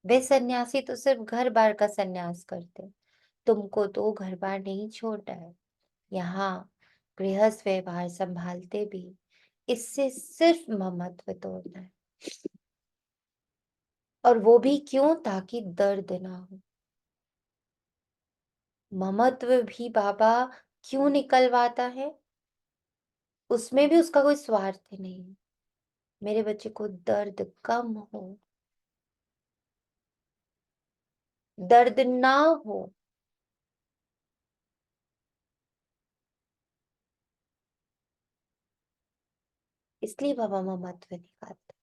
वे सन्यासी तो सिर्फ घर बार का संन्यास करते, तुमको तो घर बार नहीं छोड़ना है, यहाँ गृहस्थ व्यवहार संभालते भी इससे सिर्फ ममत्व तोड़ना है। और वो भी क्यों? ताकि दर्द ना हो। ममत्व भी बाबा क्यों निकलवाता है? उसमें भी उसका कोई स्वार्थ नहीं है, मेरे बच्चे को दर्द कम हो, दर्द ना हो। इसलिए बाबा ममत्व निकालते।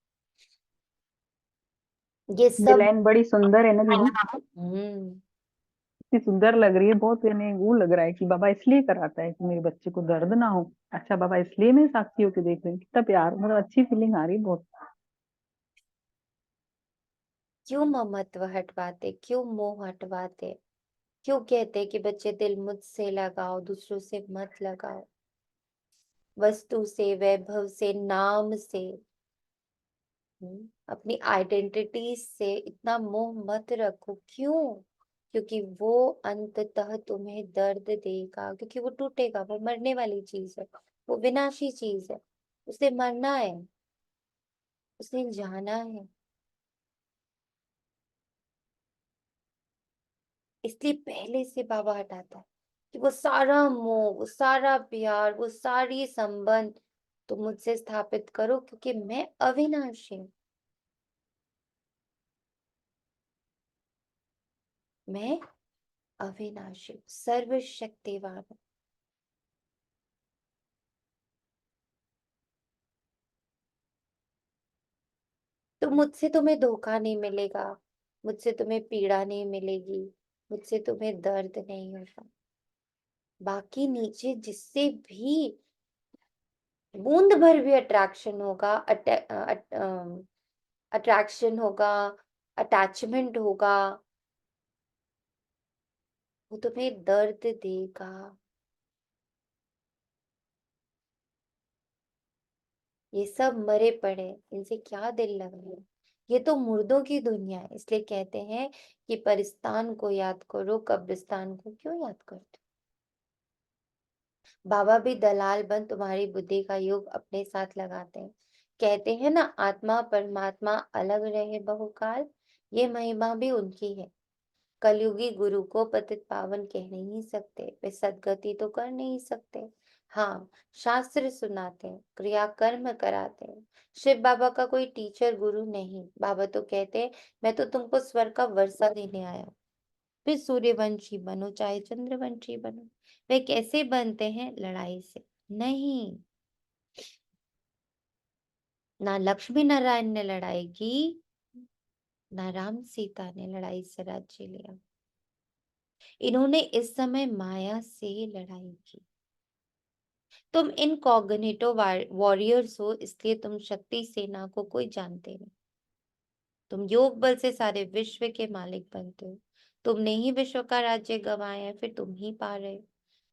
ये ये सब लाइन बड़ी सुंदर है ना दीदी, हम्म इतनी सुंदर लग रही है, बहुत यानी वो लग रहा है कि बाबा इसलिए कराता है कि मेरे बच्चे को दर्द ना हो। अच्छा बाबा इसलिए मैं साक्षी होके देख रही हूँ, कितना प्यार, मतलब अच्छी फीलिंग आ रही है बहुत। क्यों ममत्व हटवाते, क्यों मोह हटवाते, क्यों कहते कि बच्चे दिल मुझसे लगाओ, दूसरों से मत लगाओ, वस्तु से, वैभव से, नाम से, अपनी आइडेंटिटी से इतना मोह मत रखो। क्यों? क्योंकि वो अंततः तुम्हें दर्द देगा, क्योंकि वो टूटेगा, वो मरने वाली चीज है, वो विनाशी चीज है, उसे मरना है, उसे जाना है। इसलिए पहले से बाबा हटाता है कि वो सारा मोह, वो सारा प्यार, वो सारी संबंध तुम मुझसे स्थापित करो, क्योंकि मैं अविनाशी हूं, मैं अविनाशी, सर्वशक्तिवान हूं। तो मुझसे तुम्हें धोखा नहीं मिलेगा, मुझसे तुम्हें पीड़ा नहीं मिलेगी, मुझसे तुम्हें दर्द नहीं होगा। बाकी नीचे जिससे भी बूंद भर भी अट्रैक्शन होगा, अट्रैक्शन होगा, अटैचमेंट होगा, वो तुम्हें दर्द देगा। ये सब मरे पड़े, इनसे क्या दिल लगाना। ये तो मुर्दों की दुनिया है। इसलिए कहते हैं कि परिस्तान को याद करो, कब्रिस्तान को क्यों याद करते हो? बाबा भी दलाल बन तुम्हारी बुद्धि का योग अपने साथ लगाते हैं। कहते हैं ना, आत्मा परमात्मा अलग रहे बहुकाल, ये महिमा भी उनकी है। कलयुगी गुरु को पतित पावन कह नहीं सकते, वे सदगति तो कर नहीं सकते। हाँ, शास्त्र सुनाते हैं, क्रिया कर्म कराते हैं। शिव बाबा का कोई टीचर गुरु नहीं। बाबा तो कहते हैं, मैं तो तुमको स्वर्ग का वर्षा देने आया हूँ, फिर सूर्यवंशी बनो चाहे चंद्रवंशी बनो। वे कैसे बनते हैं? लड़ाई से नहीं। ना लक्ष्मी नारायण ने लड़ाई की, ना राम सीता ने लड़ाई से राज्य लिया। इन्होंने इस समय माया से लड़ाई की। तुम इनकॉग्निटो वॉरियर्स हो, इसलिए तुम शक्ति सेना को कोई जानते नहीं। तुम योग बल से सारे विश्व के मालिक बनते हो। तुमने ही विश्व का राज्य गंवाया है, फिर तुम ही पा रहे हो।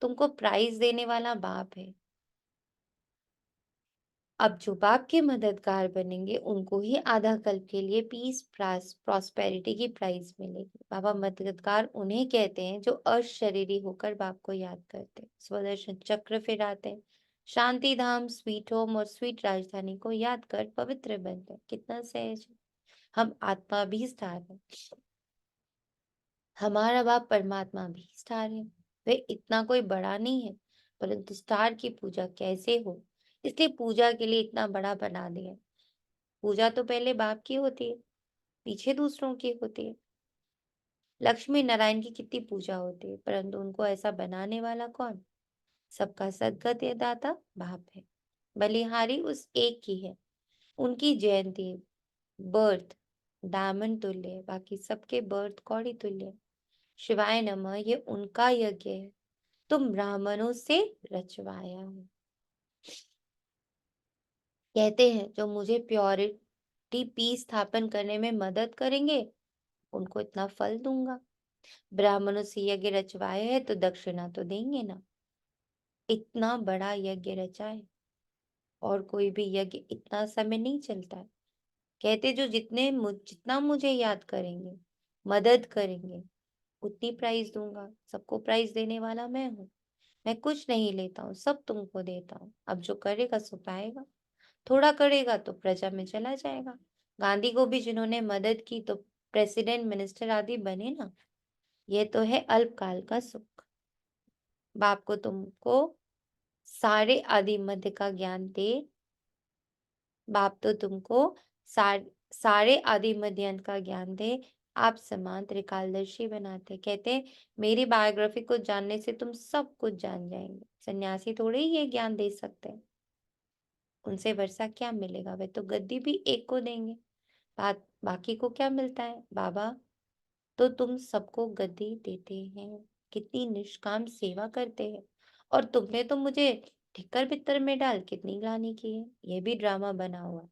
तुमको प्राइज देने वाला बाप है। अब जो बाप के मददगार बनेंगे उनको ही आधा कल्प के लिए पीस, प्रॉस्पेरिटी की प्राइज मिलेगी। बाबा मददगार उन्हें कहते हैं जो अशरीरी होकर बाप को याद करते हैं, स्वदर्शन चक्र फिराते हैं, शांति धाम, स्वीट होम और स्वीट राजधानी को याद कर पवित्र बनते हैं। कितना सहज है। हम आत्मा भी स्टार है, हमारा बाप परमात्मा भी स्टार है। वे इतना कोई बड़ा नहीं है, परंतु स्टार की पूजा कैसे हो, इसलिए पूजा के लिए इतना बड़ा बना दिया। पूजा तो पहले बाप की होती है, पीछे दूसरों की होती है। लक्ष्मी नारायण की कितनी पूजा होती है, परंतु उनको ऐसा बनाने वाला कौन? सबका सद्गति दाता बाप है। बलिहारी उस एक की है, उनकी जयंती बर्थ डायमंड तुल्य है, बाकी सबके बर्थ कौड़ी तुल्य है। शिवाय नमः, ये उनका यज्ञ है, तुम ब्राह्मणों से रचवाया हो। कहते हैं जो मुझे प्योरिटी पीस स्थापन करने में मदद करेंगे उनको इतना फल दूंगा। ब्राह्मणों से यज्ञ रचवाया है तो दक्षिणा तो देंगे ना। इतना बड़ा यज्ञ रचा है और कोई भी यज्ञ इतना समय नहीं चलता है। कहते जो जितना मुझे याद करेंगे, मदद करेंगे, उतनी प्राइज दूंगा। सबको प्राइज देने वाला मैं हूँ। मैं कुछ नहीं लेता हूँ, सब तुमको देता हूँ। अब जो करेगा सो पाएगा, थोड़ा करेगा तो प्रजा में चला जाएगा। गांधी को भी जिन्होंने मदद की तो प्रेसिडेंट, मिनिस्टर आदि बने ना। ये तो है अल्पकाल का सुख। बाप को तुमको सारे आदि मध्य का ज्ञान दे। बाप तो तुमको सारे आदि मध्य अंत का ज्ञान दे। आप समान त्रिकालदर्शी बनाते। कहते मेरी बायोग्राफी को जानने से तुम सब कुछ जान जाएंगे। सन्यासी थोड़े ही ये ज्ञान दे सकते हैं, उनसे वर्षा क्या मिलेगा? वे तो गद्दी भी एक को देंगे, बाकी को क्या मिलता है? बाबा तो तुम सबको गद्दी देते हैं, कितनी निष्काम सेवा करते हैं। और तुमने तो मुझे ठिक्कर बित्तर में डाल कितनी ग्लानि की है। ये भी ड्रामा बना हुआ।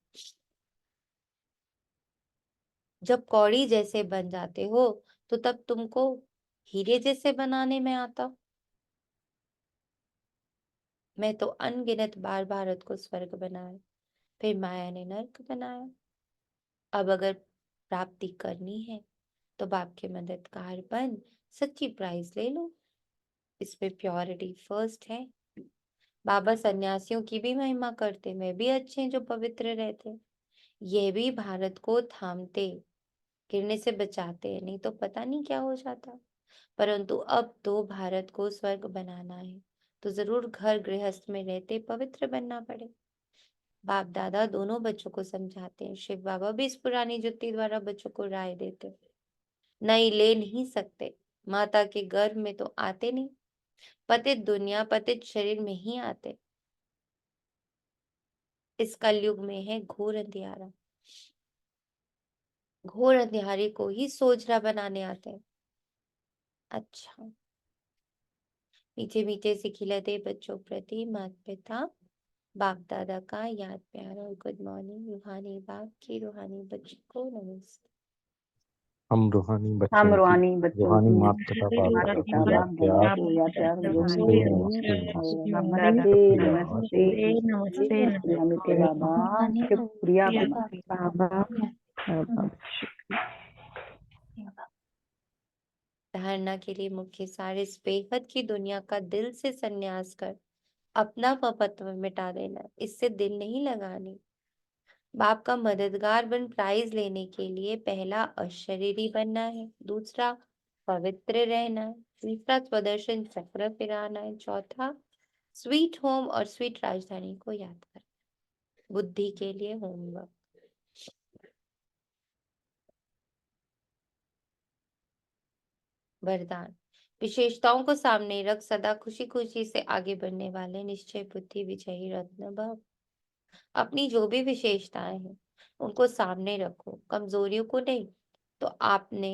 जब कौड़ी जैसे बन जाते हो तो तब तुमको हीरे जैसे बनाने में आता। मैं तो अनगिनत बार भारत को स्वर्ग बनाया, फिर माया ने नर्क बनाया। अब अगर प्राप्ति करनी है तो बाप के मददगार बन सच्ची प्राइज ले लो। इसमें प्योरिटी फर्स्ट है। बाबा सन्यासियों की भी महिमा करते, वे भी अच्छे हैं जो पवित्र रहते। ये भी भारत को थामते, गिरने से बचाते हैं, नहीं तो पता नहीं क्या हो जाता। परंतु अब तो भारत को स्वर्ग बनाना है तो जरूर घर गृहस्थ में रहते पवित्र बनना पड़े। बाप दादा दोनों बच्चों को समझाते हैं। शिव बाबा भी इस पुरानी जुत्ती द्वारा बच्चों को राय देते। नई ले नहीं सकते, माता के गर्भ में तो आते नहीं, पतित दुनिया पतित शरीर में ही आते। इस कलयुग में है घोर अंधियारा, घोर अंधियारे को ही सोजरा बनाने आते हैं। अच्छा, मीठे मीठे से खिलते बच्चों प्रति माता पिता बाप दादा का याद प्यार और गुड मॉर्निंग। रूहानी बाप की रूहानी बच्चों को नमस्ते। हम रूहानी हम बच्चों की रूहानी बच्चों रूहानी की माता पिता बाप माता दादा पिता को याद बाप दादा प्यार। को याद प्यार नमस्ते जोहानी नमस्ते नमस्ते नमस्ते। नमस्ते नमस्ते नमस्ते अमिते बाबा, शुक्रिया बाबा। धारणा के लिए मुख्य सार इस बेहद की दुनिया का दिल से संन्यास कर अपना पपत्व मिटा देना, इससे दिल नहीं लगानी। बाप का मददगार बन प्राइज लेने के लिए पहला अशरीरी बनना है, दूसरा पवित्र रहना है, तीसरा स्वदर्शन चक्र फिराना है, चौथा स्वीट होम और स्वीट राजधानी को याद करना। बुद्धि के लिए होमवर्क। वरदान, विशेषताओं को सामने रख सदा खुशी खुशी से आगे बढ़ने वाले निश्चय बुद्धि विजयी रत्न भव। अपनी जो भी विशेषताएं हैं उनको सामने रखो, कमजोरियों को नहीं। तो आपने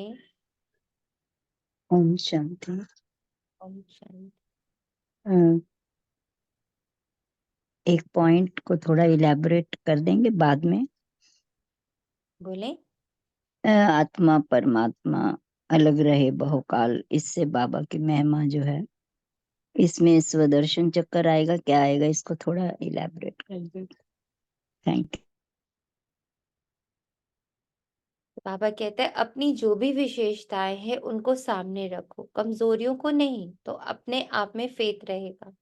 ओम शांति। ओम शांति। अ, एक पॉइंट को थोड़ा इलेबोरेट कर देंगे बाद में। बोले आत्मा परमात्मा अलग रहे बहुकाल, इससे बाबा की महिमा जो है, इसमें स्वदर्शन चक्कर आएगा, क्या आएगा, इसको थोड़ा इलेबोरेट कर देंगे। Thank you. बाबा कहते हैं अपनी जो भी विशेषताएं हैं उनको सामने रखो, कमजोरियों को नहीं। तो अपने आप में फेथ रहेगा।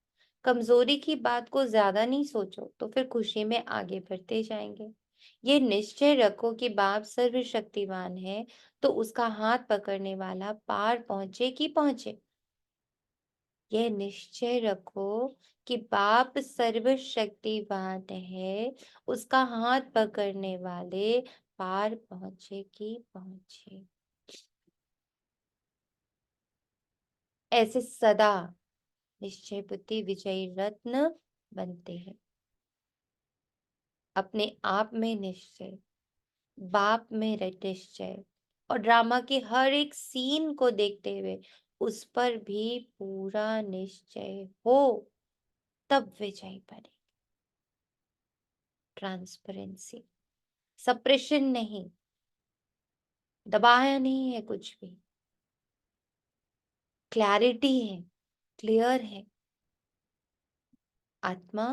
कमजोरी की बात को ज्यादा नहीं सोचो तो फिर खुशी में आगे बढ़ते जाएंगे। ये निश्चय रखो कि बाप सर्वशक्तिमान है, तो उसका हाथ पकड़ने वाला पार पहुंचे कि पहुंचे। यह निश्चय रखो कि बाप सर्वशक्तिमान है, उसका हाथ पकड़ने वाले पार पहुंचे कि पहुंचे। ऐसे सदा निश्चय बुद्धि विजयी रत्न बनते हैं। अपने आप में निश्चय, बाप में निश्चय, और ड्रामा के हर एक सीन को देखते हुए उस पर भी पूरा निश्चय हो, तब विजयी बने। ट्रांसपेरेंसी, सप्रेशन नहीं, दबाया नहीं है कुछ भी, क्लैरिटी है, क्लियर है। आत्मा,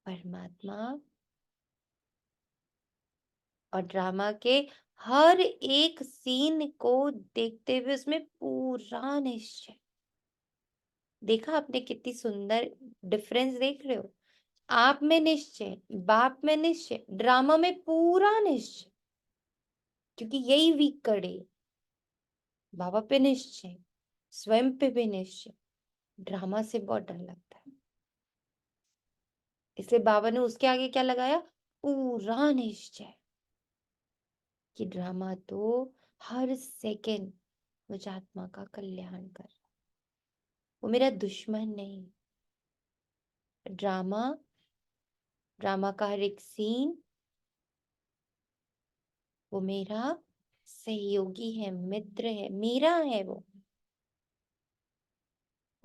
परमात्मा और ड्रामा के हर एक सीन को देखते हुए उसमें पूरा निश्चय। देखा आपने कितनी सुंदर डिफरेंस देख रहे हो? आप में निश्चय, बाप में निश्चय, ड्रामा में पूरा निश्चय, क्योंकि यही वीक कड़ी। बाबा पे निश्चय, स्वयं पे भी निश्चय, ड्रामा से बहुत डर लगता है, इसलिए बाबा ने उसके आगे क्या लगाया? पूरा निश्चय। कि ड्रामा तो हर सेकंड मुझ आत्मा का कल्याण कर रहा, वो मेरा दुश्मन नहीं। ड्रामा, ड्रामा का हर एक सीन वो मेरा सहयोगी है, मित्र है, मेरा है। वो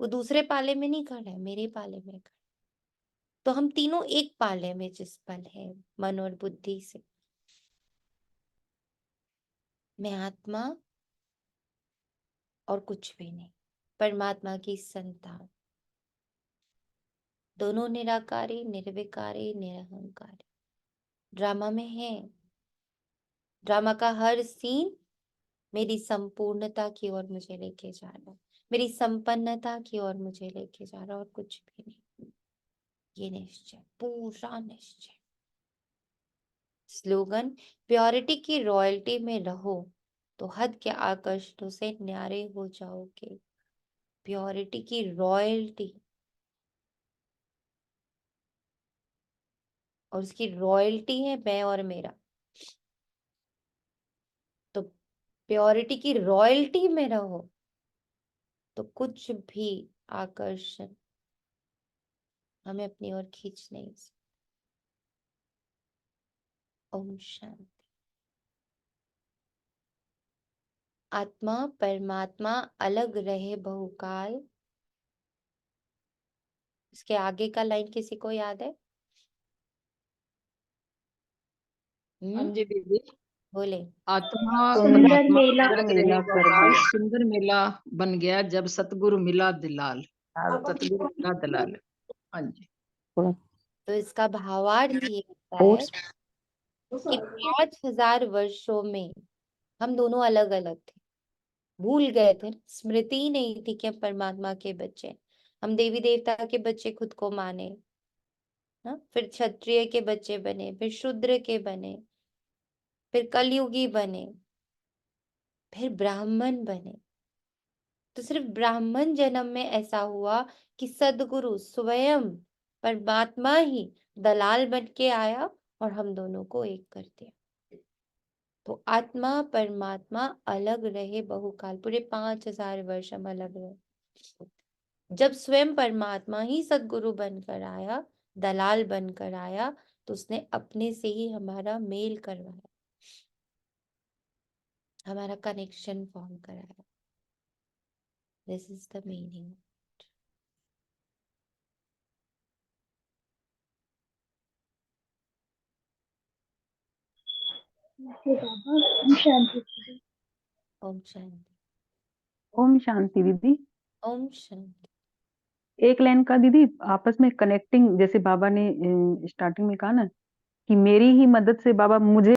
दूसरे पाले में नहीं खड़ा है, मेरे पाले में खड़ा। तो हम तीनों एक पाले में जिस पल है, मन और बुद्धि से। मैं आत्मा और कुछ भी नहीं, परमात्मा की संतान। दोनों निराकारी, निर्विकारी, निरहंकारी ड्रामा में है। ड्रामा का हर सीन मेरी संपूर्णता की ओर मुझे लेके जा रहा है, मेरी संपन्नता की ओर मुझे लेके जा रहा, और कुछ भी नहीं। ये निश्चय, पूरा निश्चय। स्लोगन, प्योरिटी की रॉयल्टी में रहो तो हद के आकर्षणों से न्यारे हो जाओगे। प्योरिटी की रॉयल्टी, और उसकी रॉयल्टी है मैं और मेरा। तो प्योरिटी की रॉयल्टी में रहो तो कुछ भी आकर्षण हमें अपनी ओर खींच नहीं सकता। ओम शांति। आत्मा परमात्मा अलग रहे बहुकाल। इसके आगे का लाइन किसी को याद है? हाँ जी दीदी। बोले। आत्मा सुंदर परमात्मा मेला अलग रहे बहुकाल, सुंदर मेला बन गया जब सतगुरु मिला दलाल। सतगुरु मिला दलाल। हाँ जी। तो इसका भावार्थ ये होता है कि 5000 वर्षों में हम दोनों अलग अलग थे, भूल गए थे, स्मृति ही नहीं थी कि हम परमात्मा के बच्चे। हम देवी देवता के बच्चे खुद को माने ना, फिर क्षत्रिय के बच्चे बने, फिर शूद्र के बने, फिर कलयुगी बने, फिर ब्राह्मण बने। तो सिर्फ ब्राह्मण जन्म में ऐसा हुआ कि सदगुरु स्वयं परमात्मा ही दलाल बन के आया और हम दोनों को एक कर दिया। तो आत्मा परमात्मा अलग रहे बहुकाल, पूरे 5000 वर्ष हम अलग रहे। जब स्वयं परमात्मा ही सदगुरु बनकर आया, दलाल बनकर आया, तो उसने अपने से ही हमारा मेल करवाया, हमारा कनेक्शन फॉर्म कराया। This is the meaning. बाबा ओम शांति। ओम शांति। ओम शांति दीदी। ओम शांति। एक लाइन का दीदी आपस में कनेक्टिंग, जैसे बाबा ने स्टार्टिंग में कहा ना कि मेरी ही मदद से बाबा मुझे